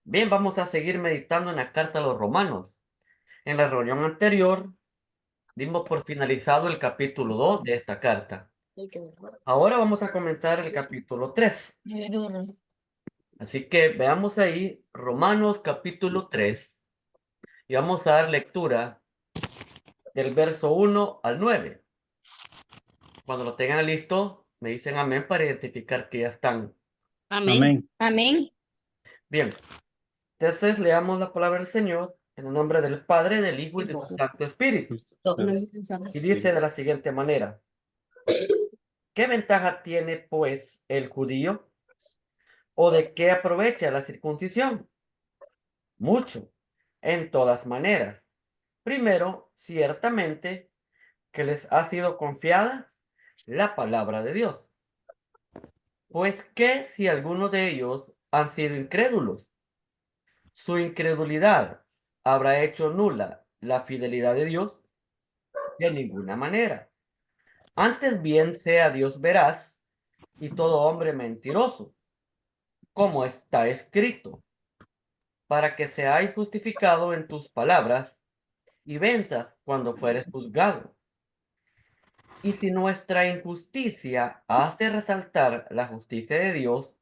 Bien, vamos a seguir meditando en la carta a los romanos. En la reunión anterior dimos por finalizado el capítulo 2 de esta carta. Ahora vamos a comenzar el capítulo 3. Así que veamos ahí Romanos capítulo 3 y vamos a dar lectura del verso 1 al 9. Cuando lo tengan listo, me dicen amén para identificar que ya están. Amén. Amén. Bien, entonces leamos la palabra del Señor en el nombre del Padre, del Hijo y del Santo Espíritu. Y dice de la siguiente manera: ¿qué ventaja tiene, pues, el judío? ¿O de qué aprovecha la circuncisión? Mucho, en todas maneras. Primero, ciertamente, que les ha sido confiada la palabra de Dios. Pues que si algunos de ellos han sido incrédulos, su incredulidad habrá hecho nula la fidelidad de Dios. De ninguna manera. Antes bien sea Dios veraz y todo hombre mentiroso, como está escrito, para que seáis justificado en tus palabras y venzas cuando fueres juzgado. Y si nuestra injusticia hace resaltar la justicia de Dios,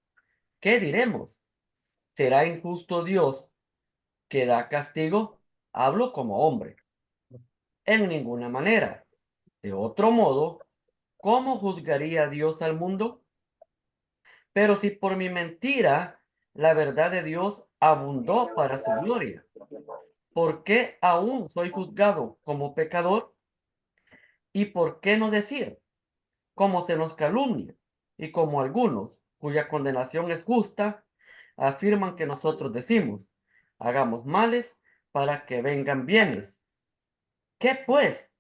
¿qué diremos? ¿Será injusto Dios que da castigo? Hablo como hombre. En ninguna manera. De otro modo, ¿cómo juzgaría Dios al mundo? Pero si por mi mentira la verdad de Dios abundó para su gloria, ¿por qué aún soy juzgado como pecador? ¿Y por qué no decir, como se nos calumnia, y como algunos, cuya condenación es justa, afirman que nosotros decimos, hagamos males para que vengan bienes? ¿Qué pues?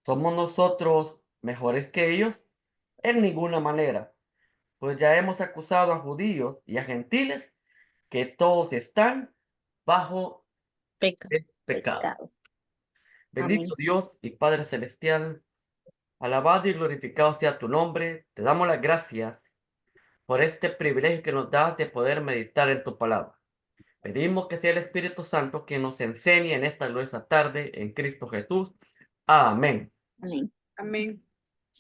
¿Somos nosotros mejores que ellos? En ninguna manera, pues ya hemos acusado a judíos y a gentiles que todos están bajo Peca. el pecado. Pecado. Bendito Amén. Dios y Padre Celestial, alabado y glorificado sea tu nombre. Te damos las gracias por este privilegio que nos das de poder meditar en tu palabra. Pedimos que sea el Espíritu Santo quien nos enseñe en esta gloriosa tarde en Cristo Jesús. Amén. Amén. Amén.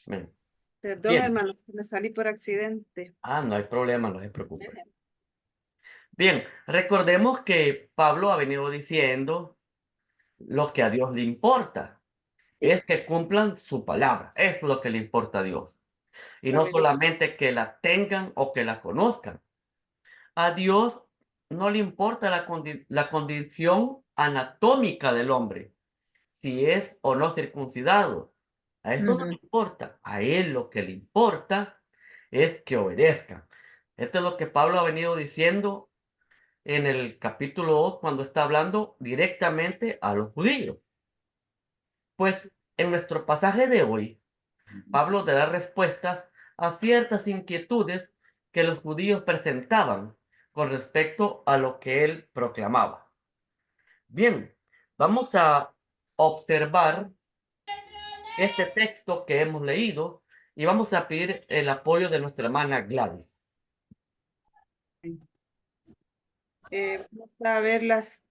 Amén. Perdón, Bien. hermano, me salí por accidente. No hay problema, no se preocupe. Bien, recordemos que Pablo ha venido diciendo lo que a Dios le importa es que cumplan su palabra. Eso es lo que le importa a Dios. Y no Amén. solamente que la tengan o que la conozcan. A Dios no le importa la condición anatómica del hombre, si es o no circuncidado. A eso no le importa. A él lo que le importa es que obedezcan. Esto es lo que Pablo ha venido diciendo en el capítulo 2 cuando está hablando directamente a los judíos. Pues en nuestro pasaje de hoy, Pablo dará respuestas a ciertas inquietudes que los judíos presentaban con respecto a lo que él proclamaba. Bien, vamos a observar este texto que hemos leído y vamos a pedir el apoyo de nuestra hermana Gladys. Vamos a verlas.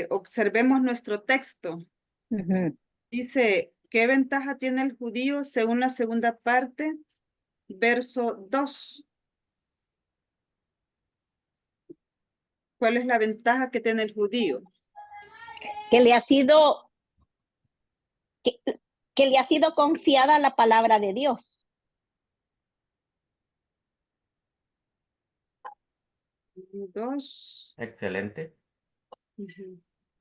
Observemos nuestro texto. Ujú. Dice, ¿qué ventaja tiene el judío según la segunda parte, verso 2? ¿Cuál es la ventaja que tiene el judío? Que le ha sido, que, que le ha sido confiada la palabra de Dios. 2. Excelente.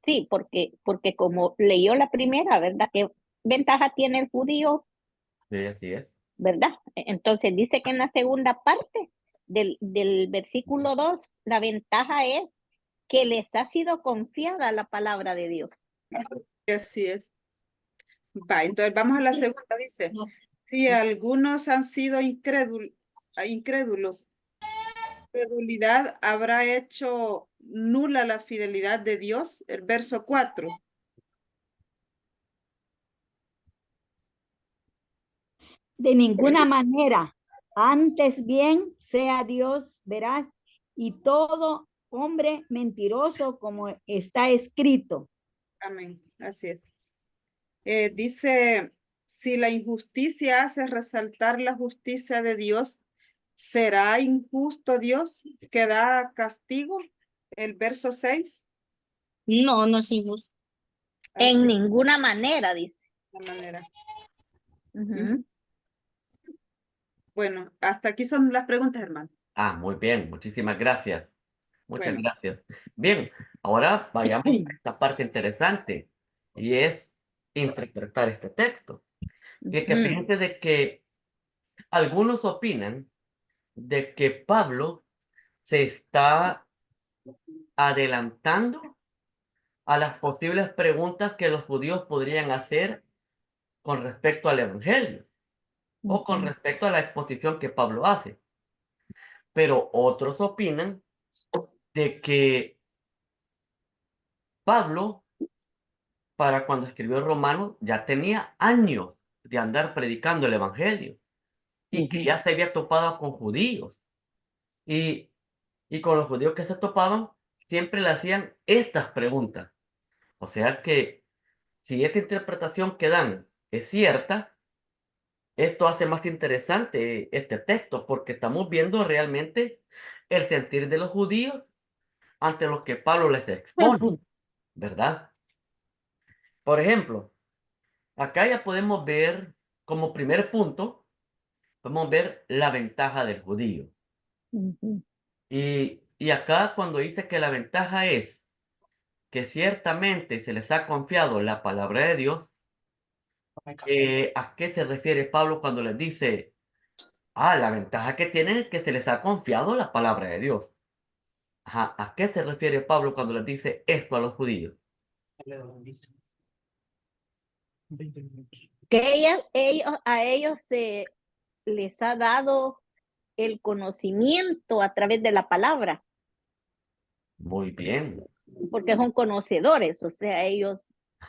Sí, porque como leyó la primera, ¿verdad? ¿Qué ventaja tiene el judío? Sí, así es. ¿Verdad? Entonces dice que en la segunda parte del versículo 2, la ventaja es que les ha sido confiada la palabra de Dios. Así es. Va, entonces vamos a la segunda. Dice, si algunos han sido incrédulos, incredulidad habrá hecho nula la fidelidad de Dios. El verso 4. De ninguna manera. Antes bien sea Dios veraz y todo hombre mentiroso como está escrito. Amén. Así es. Dice, si la injusticia hace resaltar la justicia de Dios, ¿será injusto Dios que da castigo? El verso 6. No, no es injusto. En Así ninguna manera, dice. de la manera. Ujú. Bueno, hasta aquí son las preguntas, hermano. Ah, muy bien, muchísimas gracias. Muchas Bueno. gracias. Bien, ahora vayamos a esta parte interesante y es interpretar este texto. Y que Ujú. fíjense de que algunos opinan de que Pablo se está adelantando a las posibles preguntas que los judíos podrían hacer con respecto al Evangelio o con respecto a la exposición que Pablo hace. Pero otros opinan de que Pablo, para cuando escribió Romanos, ya tenía años de andar predicando el Evangelio y que ya se había topado con judíos. Y, y con los judíos que se topaban, siempre le hacían estas preguntas. O sea que si esta interpretación que dan es cierta, esto hace más interesante este texto, porque estamos viendo realmente el sentir de los judíos ante lo que Pablo les expone, ¿verdad? Por ejemplo, acá ya podemos ver como primer punto, podemos ver la ventaja del judío. Ujú. Y acá cuando dice que la ventaja es que ciertamente se les ha confiado la palabra de Dios, ¿a qué se refiere Pablo cuando les dice, la ventaja que tienen es que se les ha confiado la palabra de Dios? Ajá, ¿a qué se refiere Pablo cuando les dice esto a los judíos? Que a ellos se les ha dado el conocimiento a través de la palabra, Muy bien. porque son conocedores, o sea, ellos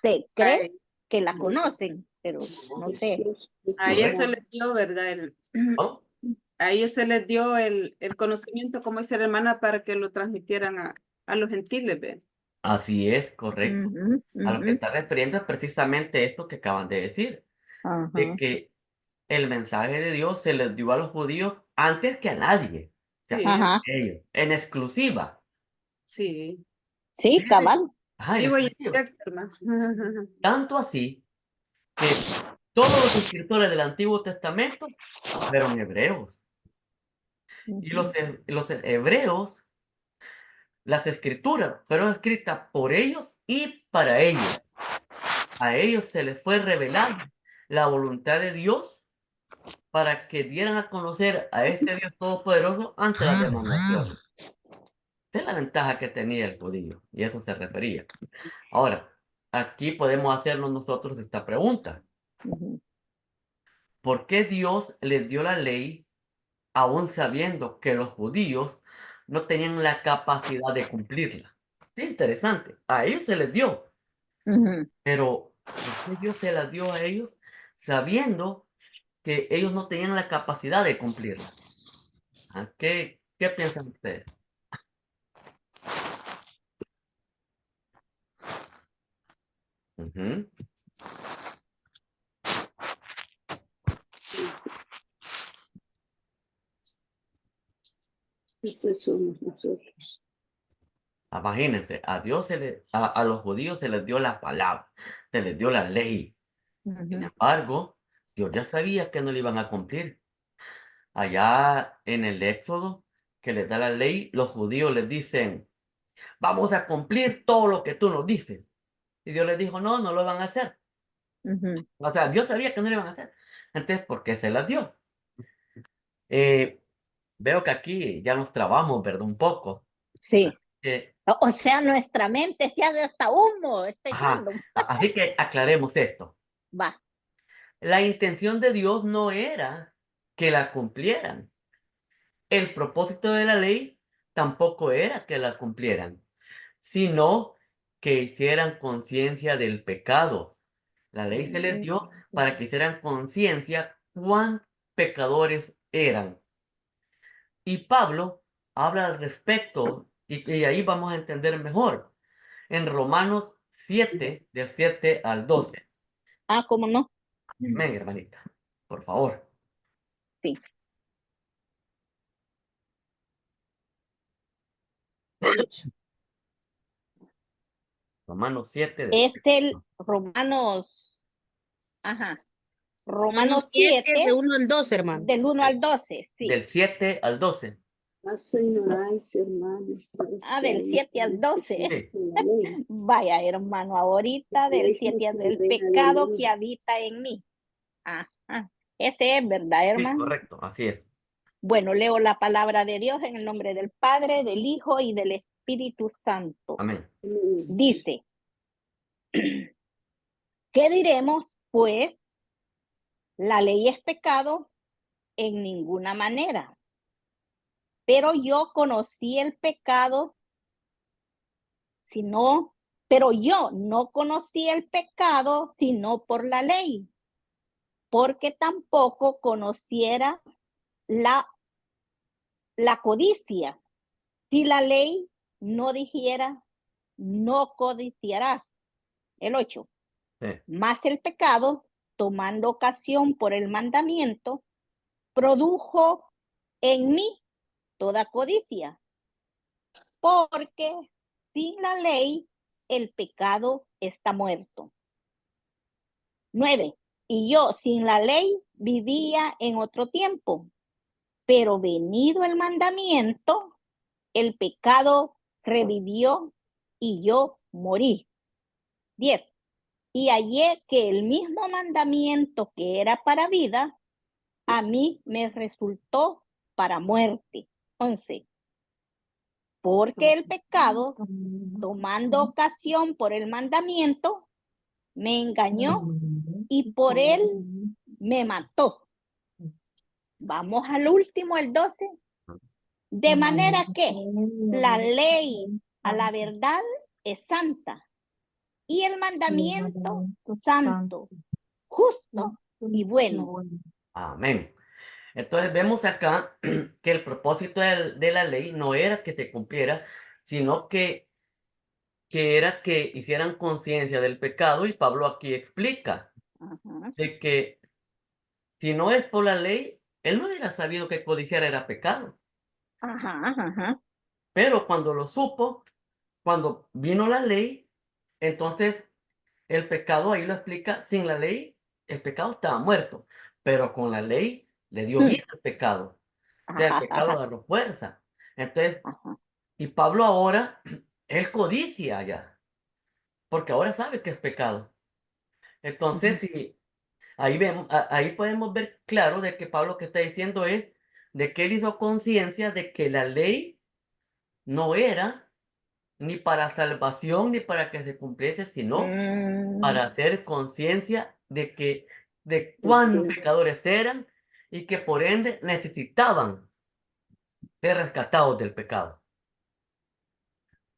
se creen Ay, que la conocen, pero no sé. a ellos se Correcto. les dio, ¿verdad? ¿No? A ellos se les dio el conocimiento, como dice la hermana, para que lo transmitieran a los gentiles, ¿ve? Así es, correcto. Ujú, A lo que ujú. está refiriendo es precisamente esto que acaban de decir, de Ajá. que el mensaje de Dios se les dio a los judíos antes que a nadie. O sea, Sí, Ajá. ellos, en exclusiva. sí. Sí, Fíjense, cabal. en Vivo y en exclusiva. directo, hermano. Tanto así que todos los escritores del Antiguo Testamento fueron hebreos. Y Ujú. los hebreos, las escrituras fueron escritas por ellos y para ellos. A ellos se les fue revelada la voluntad de Dios para que dieran a conocer a este Dios todopoderoso ante las demás naciones. Esa es la ventaja que tenía el judío, y eso se refería. Ahora, aquí podemos hacernos nosotros esta pregunta. Ujú. ¿Por qué Dios les dio la ley aún sabiendo que los judíos no tenían la capacidad de cumplirla? Sí, interesante. A ellos se les dio, Ujú. pero ¿por qué Dios se la dio a ellos sabiendo que ellos no tenían la capacidad de cumplirla? ¿Qué piensan ustedes? Ujú. Estos somos nosotros. Imagínense, a los judíos se les dio la palabra, se les dio la ley. Sin Ujú. embargo, Dios ya sabía que no le iban a cumplir. Allá en el Éxodo, que les da la ley, los judíos les dicen, vamos a cumplir todo lo que tú nos dices. Y Dios les dijo, no, no lo van a hacer. Ujú. O sea, Dios sabía que no lo iban a hacer. Entonces, ¿por qué se las dio? Eh, Veo que aquí ya nos trabamos, ¿verdad? Un poco. Sí. Eh, O sea, nuestra mente ya de hasta humo está ajá, echando. así que aclaremos esto. Va. La intención de Dios no era que la cumplieran. El propósito de la ley tampoco era que la cumplieran, sino que hicieran conciencia del pecado. La ley se les dio para que hicieran conciencia cuán pecadores eran. Y Pablo habla al respecto Y ahí vamos a entender mejor. En Romanos 7, del 7 al 12. Ah, ¿cómo no? Amén, hermanita. Por favor. Sí. Romanos 7, del Es el Romanos, ajá, Romanos Romanos 7, 7, de 1 al 2, hermano. del 1 al 12, sí. Del 7 al 12. Paso ignorancia, hermanos. Ah, del 7 al 12. Sí. Vaya, hermano, ahorita del 7 al del pecado que habita en mí. Ajá. Ese es, ¿verdad, Sí, hermano? correcto, así es. Bueno, leo la palabra de Dios en el nombre del Padre, del Hijo y del Espíritu Santo. Amén. Dice, ¿qué diremos? Pues la ley es pecado en ninguna manera. Pero yo conocí el pecado, pero yo no conocí el pecado sino por la ley, porque tampoco conociera la codicia. Si la ley no dijera, no codiciarás. El 8. Sí. Mas el pecado, tomando ocasión por el mandamiento, produjo en mí toda codicia, porque sin la ley el pecado está muerto. 9. Y yo sin la ley vivía en otro tiempo, pero venido el mandamiento, el pecado revivió y yo morí. 10. Y hallé que el mismo mandamiento que era para vida, a mí me resultó para muerte. 11. Porque el pecado, tomando ocasión por el mandamiento, me engañó y por él me mató. Vamos al último, el 12. De manera que la ley a la verdad es santa y el mandamiento santo, justo y bueno. Amén. Entonces vemos acá que el propósito de la ley no era que se cumpliera, sino que era que hicieran conciencia del pecado, y Pablo aquí explica Ajá, de que si no es por la ley, él no hubiera sabido que codiciar era pecado. ajá, ajá. Pero cuando lo supo, cuando vino la ley, entonces el pecado, ahí lo explica, sin la ley el pecado estaba muerto, pero con la ley le dio vida al pecado. O sea, el Ajá, pecado ajá, agarró fuerza. Entonces, ajá. y Pablo ahora, él codicia ya, porque ahora sabe que es pecado. Entonces, si ahí vemos, ahí podemos ver claro de que Pablo que está diciendo es de que él hizo conciencia de que la ley no era ni para salvación ni para que se cumpliese, sino para hacer conciencia de que de cuán pecadores eran y que por ende necesitaban ser rescatados del pecado.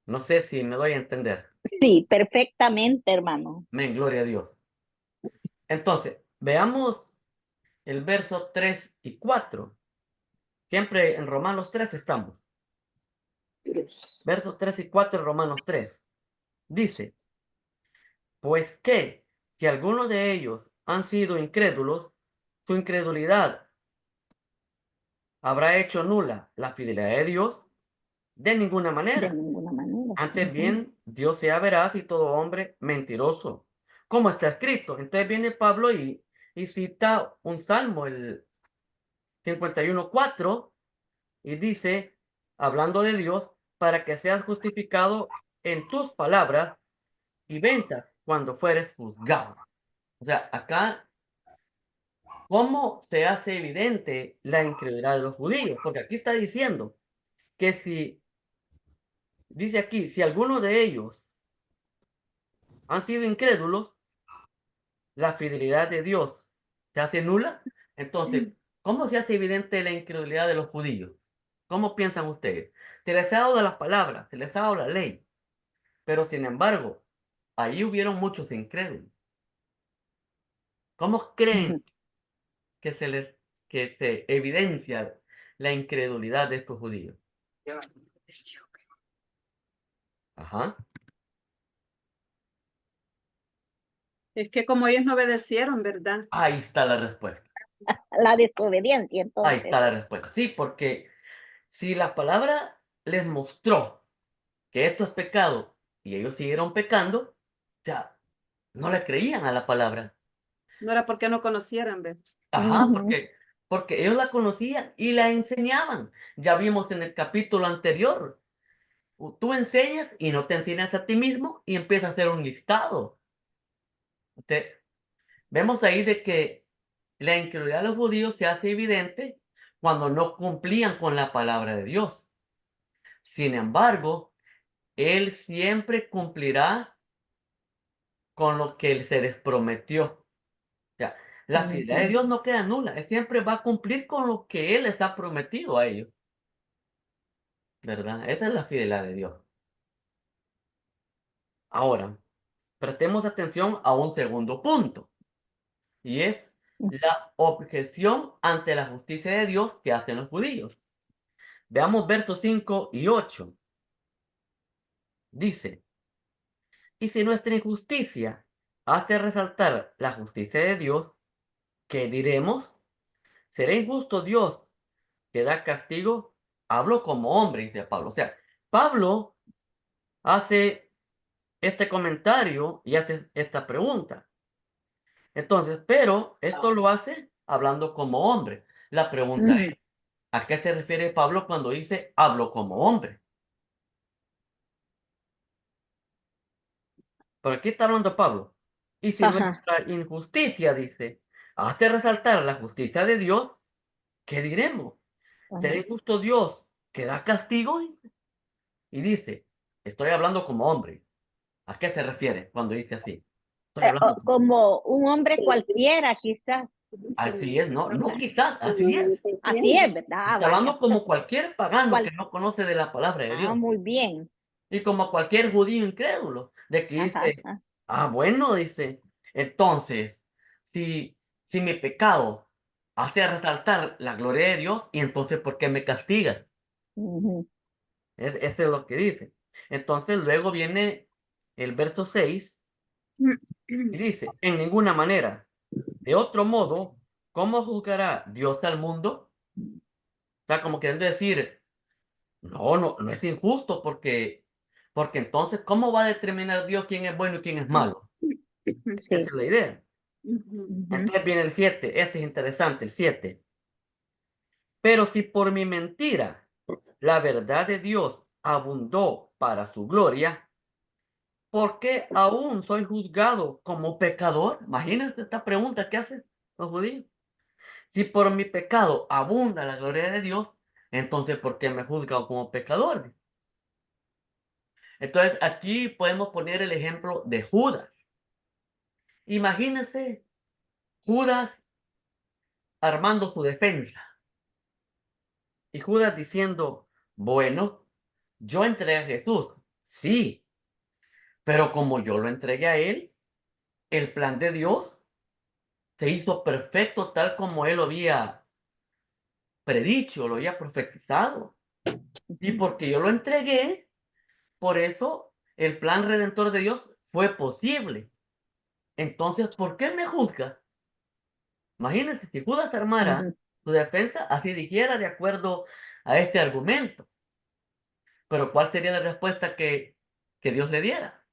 No sé si me doy a entender. Sí, perfectamente, hermano. Amén, gloria a Dios. Entonces, veamos el verso 3 y 4. Siempre en Romanos 3 estamos. Versos 3 y 4 en Romanos 3. Dice, pues que si algunos de ellos han sido incrédulos, su incredulidad habrá hecho nula la fidelidad de Dios. De ninguna De manera. ninguna manera. Antes bien, Dios sea veraz y todo hombre mentiroso. Como está escrito. Entonces viene Pablo y cita un salmo, el 51:4, y dice, hablando de Dios, para que seas justificado en tus palabras y venzas cuando fueres juzgado. O sea, acá, ¿cómo se hace evidente la incredulidad de los judíos? Porque aquí está diciendo que si, dice aquí, si alguno de ellos han sido incrédulos, la fidelidad de Dios se hace nula. Entonces, ¿cómo se hace evidente la incredulidad de los judíos? ¿Cómo piensan ustedes? Se les ha dado la palabra, se les ha dado la ley, pero sin embargo, ahí hubieron muchos incrédulos. ¿Cómo creen que se evidencia la incredulidad de estos judíos? Ajá. Es que como ellos no obedecieron, ¿verdad? Ahí está la respuesta. La desobediencia, Ahí entonces. está la respuesta. Sí, porque si la palabra les mostró que esto es pecado y ellos siguieron pecando, o sea, no le creían a la palabra. No era porque no conocieran, ¿ves? Ajá, Ujú. porque ellos la conocían y la enseñaban. Ya vimos en el capítulo anterior. Tú enseñas y no te enseñas a ti mismo y empiezas a hacer un listado. Te- Vemos ahí de que la incredulidad de los judíos se hace evidente cuando no cumplían con la palabra de Dios. Sin embargo, Él siempre cumplirá con lo que se les prometió. O sea, la fidelidad de Ujú. Dios no queda nula. Él siempre va a cumplir con lo que Él les ha prometido a ellos. ¿Verdad? Esa es la fidelidad de Dios. Ahora, prestemos atención a un segundo punto. Y es la objeción ante la justicia de Dios que hacen los judíos. Veamos versos 5 y 8. Dice, y si nuestra injusticia hace resaltar la justicia de Dios, ¿qué diremos? ¿Será injusto Dios que da castigo? Hablo como hombre, dice Pablo. O sea, Pablo hace este comentario y hace esta pregunta. Entonces, pero esto lo hace hablando como hombre. La pregunta Ujú. es, ¿a qué se refiere Pablo cuando dice hablo como hombre? Pero aquí está hablando Pablo. Y si Ajá. nuestra injusticia, dice, hace resaltar la justicia de Dios, ¿qué diremos? ¿Será Ajá. injusto Dios que da castigo? Dice. Y dice, estoy hablando como hombre. ¿A qué se refiere cuando dice así? Estoy hablando como... Como un hombre cualquiera, quizás. Así es, no, no quizás, así es. Así es, ¿verdad? Ah, Está vaya. hablando como cualquier pagano que Cual- no conoce de la palabra de Dios. Muy bien. Y como cualquier judío incrédulo, de que Ajá. dice, bueno, dice, entonces, si, si mi pecado hace resaltar la gloria de Dios, y entonces, ¿por qué me castiga? Ujú. Eso es lo que dice. Entonces, luego viene el verso 6 y dice, en ninguna manera, de otro modo, ¿cómo juzgará Dios al mundo? O sea, como queriendo decir, no es injusto porque entonces, ¿cómo va a determinar Dios quién es bueno y quién es malo? Esa Sí. es la idea. Ujú. Entonces viene el 7. Este es interesante, el 7. Pero si por mi mentira la verdad de Dios abundó para su gloria, ¿por qué aún soy juzgado como pecador? Imagínense esta pregunta que hacen los judíos. Si por mi pecado abunda la gloria de Dios, entonces ¿por qué me juzgan como pecador? Entonces aquí podemos poner el ejemplo de Judas. Imagínense Judas armando su defensa. Y Judas diciendo, bueno, yo entregué a Jesús, sí, pero como yo lo entregué a él, el plan de Dios se hizo perfecto tal como él lo había predicho, lo había profetizado. Y porque yo lo entregué, por eso el plan redentor de Dios fue posible. Entonces, ¿por qué me juzga? Imagínense si Judas armara Ujú. su defensa, así dijera de acuerdo a este argumento. Pero ¿cuál sería la respuesta que Dios le diera?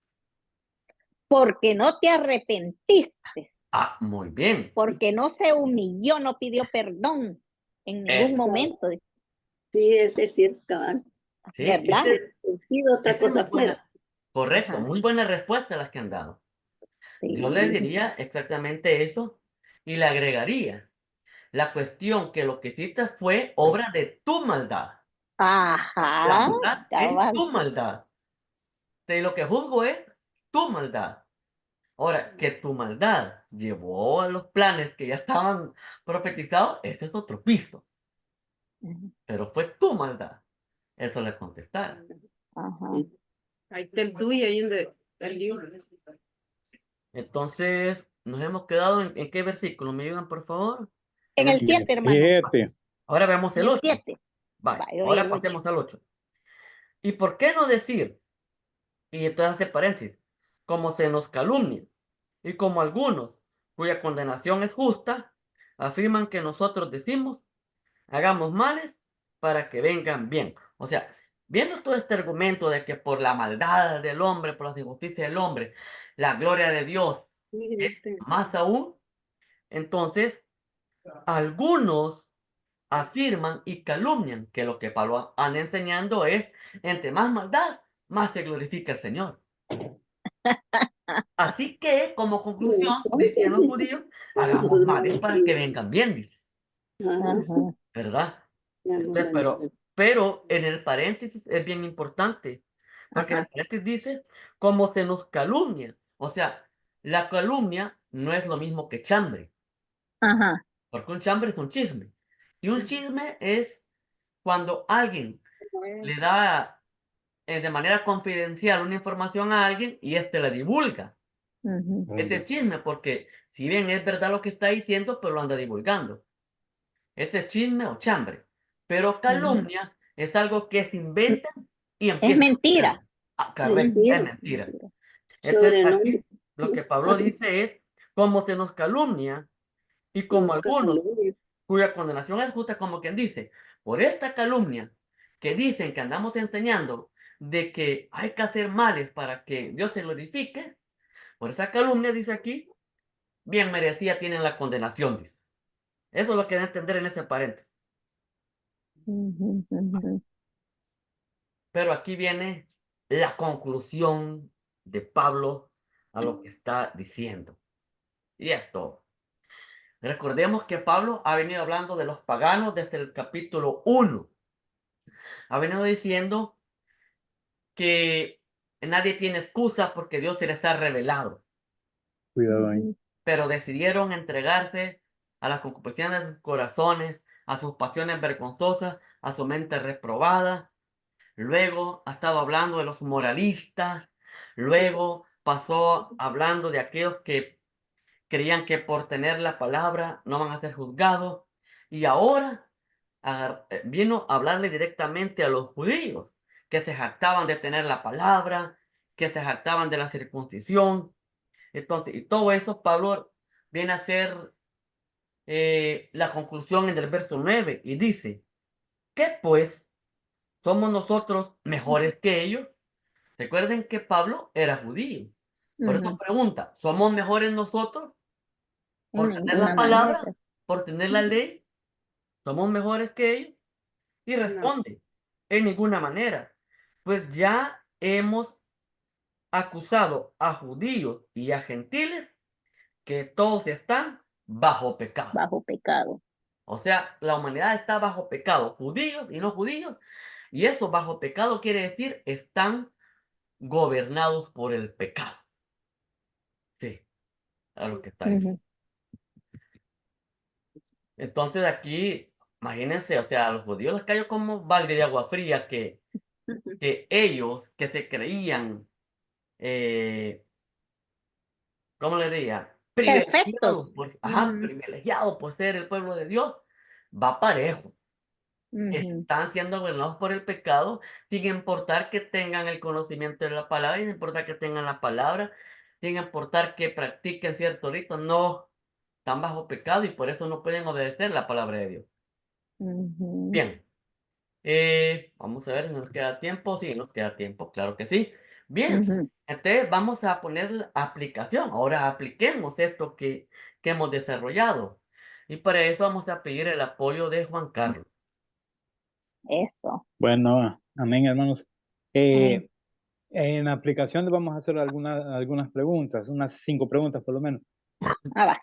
Porque no te arrepentiste, Ah, muy bien. porque no se humilló, no pidió perdón en ningún Eh, momento, Sí, ese es cierto, cabal. sí, ¿verdad? Sentido, otra esa es muy cosa fuera. buena. Correcto, Ajá. muy buena respuesta las que han dado. Yo le Sí. diría exactamente eso y le agregaría la cuestión que lo que hiciste fue obra de tu maldad. La Ajá, maldad es cabal. tu maldad. De lo que juzgo es tu maldad. Ahora, que tu maldad llevó a los planes que ya estaban profetizados, ese es otro piso. Ujú. Pero fue tu maldad. Eso le contestaron. Ajá. Ahí está el tuyo ahí en el libro. Entonces, nos hemos quedado en qué versículo. ¿Me ayudan, por favor? En En el el 7, 7. hermano. 7. Ahora veamos En el el 8. 7. Vale, Vaya, hoy ahora el 8. pasemos al 8. ¿Y por qué no decir? Y entonces hace paréntesis, como se nos calumnia, y como algunos, cuya condenación es justa, afirman que nosotros decimos, hagamos males para que vengan bien. O sea, viendo todo este argumento de que por la maldad del hombre, por las injusticias del hombre, la gloria de Dios es más aún, entonces algunos afirman y calumnian que lo que Pablo anda enseñando es, entre más maldad, más se glorifica el Señor. Así que, como conclusión, decían los judíos, hagamos males para que vengan bien, dice, Ajá. ¿verdad? Entonces, pero en el paréntesis es bien importante, porque en el Ajá. paréntesis dice, como se nos calumnia. O sea, la calumnia no es lo mismo que chambre, Ajá. porque un chambre es un chisme. Y un chisme es cuando alguien le da de manera confidencial una información a alguien y éste la divulga. Ujú. Ese chisme, porque si bien es verdad lo que está diciendo, pero lo anda divulgando. Ese es chisme o chambre. Pero calumnia es algo que se inventa y Es empieza a mentira. hacerlo. Ah, correcto, es mentira. Entonces aquí lo que Pablo dice es, como se nos calumnia y como algunos cuya condenación es justa, como quien dice, por esta calumnia que dicen que andamos enseñando de que hay que hacer males para que Dios se glorifique, por esa calumnia, dice aquí, bien merecida tienen la condenación, dice. Eso es lo que debe entender en ese paréntesis. Ujú, ujú. Pero aquí viene la conclusión de Pablo a lo que está diciendo. Y esto, recordemos que Pablo ha venido hablando de los paganos desde el capítulo 1. Ha venido diciendo que nadie tiene excusa porque Dios se les ha revelado. Cuidado ahí. Ujú. Pero decidieron entregarse a las concupiscencias de sus corazones, a sus pasiones vergonzosas, a su mente reprobada. Luego ha estado hablando de los moralistas. Luego pasó hablando de aquellos que creían que por tener la palabra no van a ser juzgados. Y ahora vino a hablarle directamente a los judíos, que se jactaban de tener la palabra, que se jactaban de la circuncisión. Entonces, y todo eso Pablo viene a hacer la conclusión en el verso 9 y dice, ¿qué pues? ¿Somos nosotros mejores que ellos? Recuerden que Pablo era judío. Por eso Ujú. pregunta, ¿somos mejores nosotros En por tener la ninguna manera. palabra, por tener la ley? ¿Somos mejores que ellos? Y responde, en ninguna manera. Pues ya hemos acusado a judíos y a gentiles que todos están bajo pecado. Bajo pecado. O sea, la humanidad está bajo pecado, judíos y no judíos. Y eso bajo pecado quiere decir están gobernados por el pecado. Sí, a lo que está diciendo. Ujú. Entonces aquí, imagínense, o sea, a los judíos les cayó como balde de agua fría que ellos que se creían, eh, ¿cómo le diría? Privilegiados Perfectos. por, privilegiados por ser el pueblo de Dios, va parejo. Ujú. Están siendo gobernados por el pecado, sin importar que tengan el conocimiento de la palabra, sin importar que tengan la palabra, sin importar que practiquen cierto rito, no, están bajo pecado y por eso no pueden obedecer la palabra de Dios. Ujú. Bien, vamos a ver si nos queda tiempo. Sí, nos queda tiempo, claro que sí. Bien, Ujú. entonces vamos a poner la aplicación. Ahora apliquemos esto que hemos desarrollado. Y para eso vamos a pedir el apoyo de Juan Carlos. Eso. Bueno, amén, hermanos. Amén. En la aplicación vamos a hacer algunas preguntas, unas 5 preguntas por lo menos. Ah, va.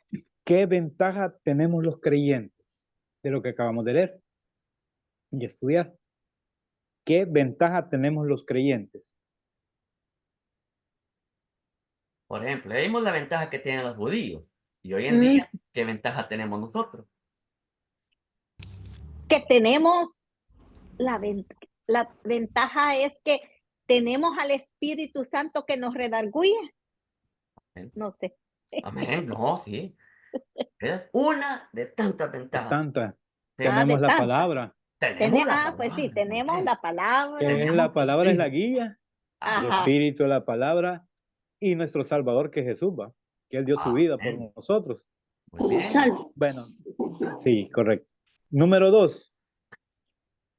¿Qué ventaja tenemos los creyentes de lo que acabamos de leer y estudiar? ¿Qué ventaja tenemos los creyentes? Por ejemplo, ya vimos la ventaja que tienen los judíos. Y hoy en Mm, día, ¿qué ventaja tenemos nosotros? Que tenemos la ventaja es que tenemos al Espíritu Santo que nos redarguye. Amén. No sé. Amén, no, sí. Es una de tantas De ventajas. tanta. Sí. Tenemos de la tanta. palabra, Tenemos la Pues sí, palabra. tenemos Amén. la palabra. que es Tenemos la el palabra es la Espíritu. guía. El Ajá. Espíritu es la palabra y nuestro Salvador, que es Jesús, ¿va? Que Él dio su vida por Amén. nosotros. Muy bien. Bueno, sí, correcto. Número 2.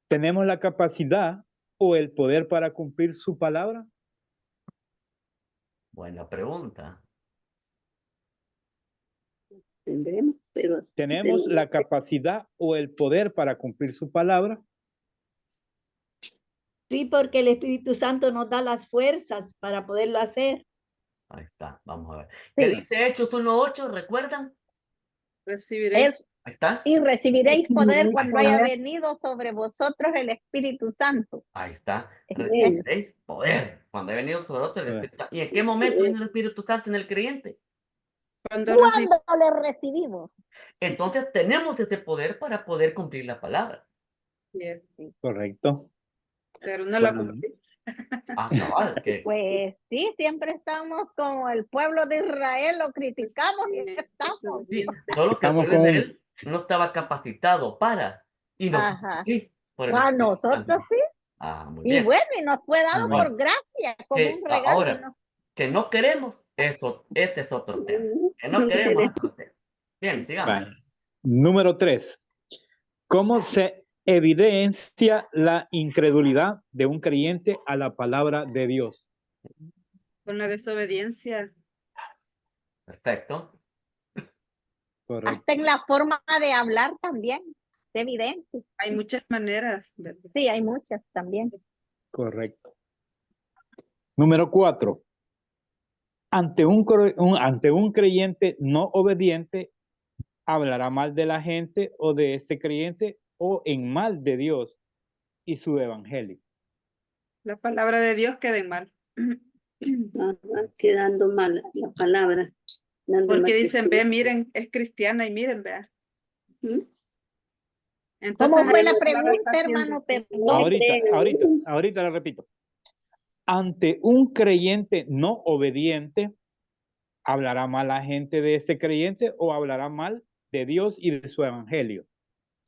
¿Tenemos la capacidad o el poder para cumplir su palabra? Buena pregunta. Tendremos, pero ¿Tenemos la capacidad o el poder para cumplir su palabra? Sí, porque el Espíritu Santo nos da las fuerzas para poderlo hacer. Ahí está. Vamos a ver. ¿Qué Sí. dice Hechos 1:8? ¿Recuerdan? Recibiréis. Es, Ahí está. y recibiréis poder cuando haya Poder. venido sobre vosotros el Espíritu Santo. Ahí está. Es- Recibiréis poder. Cuando ha venido sobre otro el Espíritu Santo. ¿Y en qué momento viene el Espíritu Santo en el creyente? Cuando recibís. Cuando le recibimos. Entonces tenemos ese poder para poder cumplir la palabra. Correcto. Pero no lo Bueno, cumplí. Ah, cabal, que Pues sí, siempre estamos como el pueblo de Israel, lo criticamos y aquí estamos. sí, solo que el Estamos pueblo de con- Israel no estaba capacitado para. Y nosotros Ajá. sí. Por el A Espíritu nosotros Santo. sí. Ah, muy Y bien. bueno, y nos fue dado Amén. por gracia, como Que un regalo. y ahora, no- que no queremos, eso, ese es otro tema. Que no queremos es otro tema. Bien, sigamos. Vale. Número 3. ¿Cómo se evidencia la incredulidad de un creyente a la palabra de Dios? Con la desobediencia. Perfecto. Correcto. Hasta en la forma de hablar también, es evidente. Hay muchas maneras, ¿verdad? Sí, hay muchas también. Correcto. Número 4. Ante un creyente no obediente, hablará mal de la gente o de este creyente o en mal de Dios y su evangelio. La palabra de Dios queda en mal. quedando mal la palabra. dando Porque mal dicen, ve, testimonio. miren, es cristiana y miren, vea. ¿Mm? Entonces, ¿Cómo fue ahí la lo está pregunta, haciendo. hermano? Perdón. Ahorita la repito. Ante un creyente no obediente, ¿hablará mal la gente de este creyente o hablará mal de Dios y de su evangelio?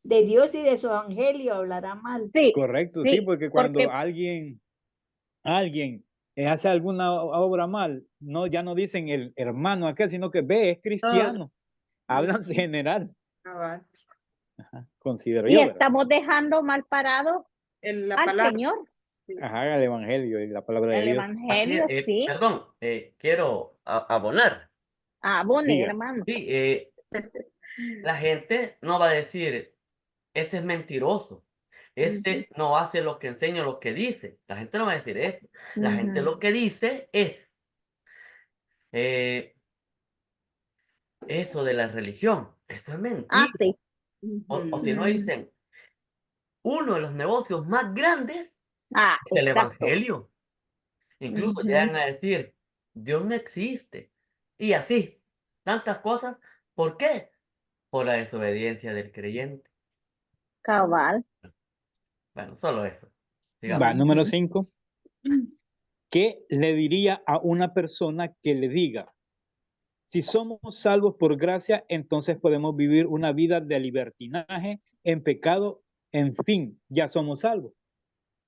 De Dios y de su evangelio hablará mal. Sí, Correcto, sí, sí, porque cuando porque- alguien hace alguna obra mal, no, ya no dicen el hermano aquel, sino que ve, es cristiano. Hablan general, Cabal. considero y yo, ¿verdad? estamos dejando mal parado La al palabra. Señor, Ajá, el evangelio y la palabra de el Dios. evangelio, Aquí, sí. perdón, quiero abonar. Ah, bueno, Diga. hermano. Sí, la gente no va a decir, este es mentiroso, este no hace lo que enseña, lo que dice. La gente no va a decir eso. La gente lo que dice es eso de la religión. Esto es mentira. Ah, sí. O si no dicen, uno de los negocios más grandes Ah, es el exacto. evangelio. Incluso Ujú. llegan a decir, Dios no existe. Y así, tantas cosas. ¿Por qué? Por la desobediencia del creyente. Cabal. Bueno, solo eso. Sigamos. Va, número 5. ¿Qué le diría a una persona que le diga, si somos salvos por gracia, entonces podemos vivir una vida de libertinaje, en pecado, en fin, ya somos salvos?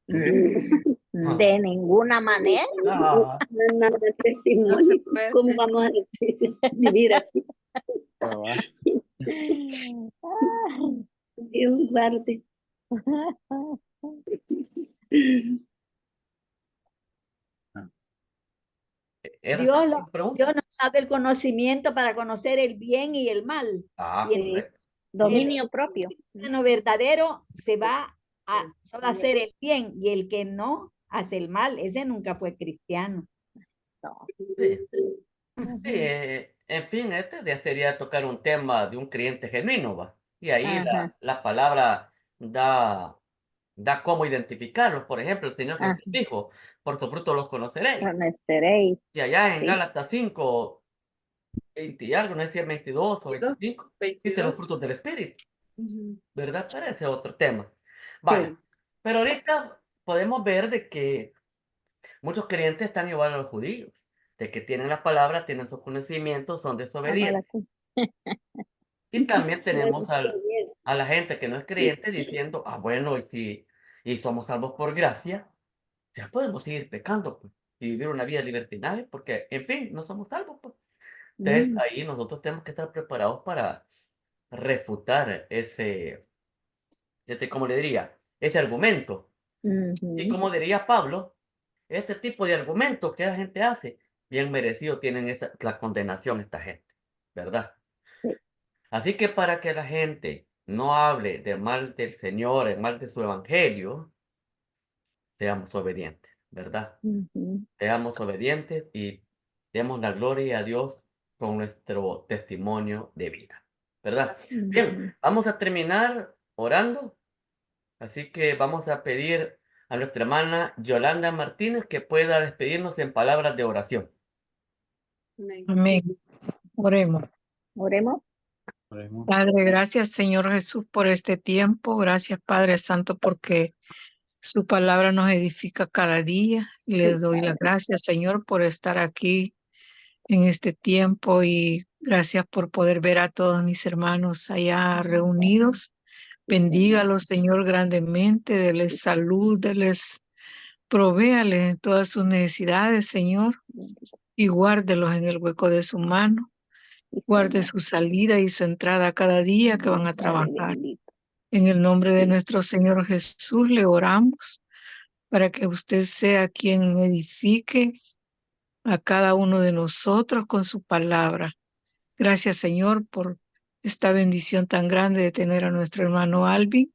De ninguna manera. Ah, No es nada de testimonio. No se puede. ¿Cómo vamos a vivir así? Ah, Dios guarde. ¿era Dios, esa lo- la pregunta? Dios nos da el conocimiento para conocer el bien y el mal. Ah, Y el correcto. Dominio propio. cristiano verdadero se va a solo hacer el bien y el que no hace el mal, ese nunca fue cristiano. No. Sí. Sí, en fin, este ya sería tocar un tema de un creyente genuino, ¿va? Y ahí Ajá. la palabra da cómo identificarlos. Por ejemplo, el Señor Jesús dijo, por su fruto los conoceréis. Conoceréis. Y allá en Sí. Gálatas 5, 20 y algo, no sé si es 22 o 25, dice los 22. frutos del Espíritu, Ujú. ¿verdad? Pero ese es otro tema. Vale. Pero ahorita podemos ver de que muchos creyentes están igual a los judíos, de que tienen la palabra, tienen sus conocimientos, son desobedientes. Y también tenemos a la gente que no es creyente diciendo, ah, bueno, y somos salvos por gracia, Ya podemos seguir pecando, pues, y vivir una vida de libertinaje, porque, en fin, no somos salvos, pues. Entonces, ahí nosotros tenemos que estar preparados para refutar ¿cómo le diría? Ese argumento. Y como diría Pablo, ese tipo de argumentos que la gente hace, bien merecido tienen la condenación esta gente, ¿verdad? Sí. Así que para que la gente no hable de mal del Señor, de mal de su evangelio, seamos obedientes, ¿verdad? Seamos obedientes y demos la gloria a Dios con nuestro testimonio de vida, ¿verdad? Bien, vamos a terminar orando. Así que vamos a pedir a nuestra hermana Yolanda Martínez que pueda despedirnos en palabras de oración. Amén. Amén. Oremos. Oremos. Oremos. Padre, gracias Señor Jesús por este tiempo. Gracias Padre Santo porque su palabra nos edifica cada día. Les doy las gracias Señor por estar aquí en este tiempo y gracias por poder ver a todos mis hermanos allá reunidos. Bendígalos Señor grandemente, deles salud, provéales en todas sus necesidades Señor y guárdelos en el hueco de su mano. Guarde su salida y su entrada cada día que van a trabajar. En el nombre de nuestro Señor Jesús le oramos para que usted sea quien edifique a cada uno de nosotros con su palabra. Gracias, Señor, por esta bendición tan grande de tener a nuestro hermano Alvin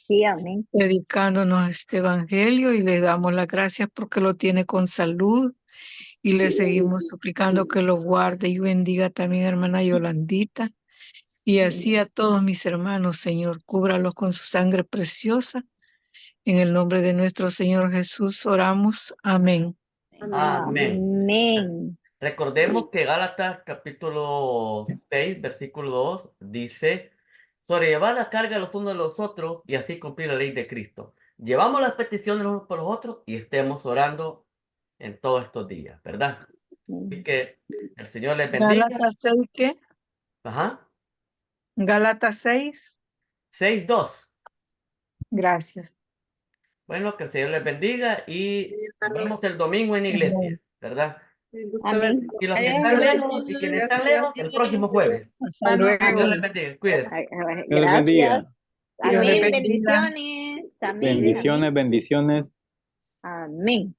Sí, amén. dedicándonos este evangelio y le damos las gracias porque lo tiene con salud y le seguimos suplicando que lo guarde y bendiga también a hermana Yolandita. Y así a todos mis hermanos, Señor, cúbralos con su sangre preciosa. En el nombre de nuestro Señor Jesús oramos. Amén. Amén. Amén. Recordemos que Gálatas capítulo 6, versículo 2 dice, sobrellevar la carga los unos de los otros y así cumplir la ley de Cristo. Llevamos las peticiones los unos por los otros y estemos orando en todos estos días, ¿verdad? Así que el Señor les bendiga. Gálatas 6, ¿qué? Ajá. Gálatas 6. 6:2. Gracias. Bueno, que el Señor les bendiga y nos vemos el domingo en iglesia, ¿verdad? Amén. Y los que están lejos y quienes están lejos, el próximo jueves. Hasta luego. Dios les bendiga. Cuídense. Dios les bendiga. Gracias. Dios les Amén. bendiga. Bendiciones. Amén. Bendiciones, bendiciones. Amén.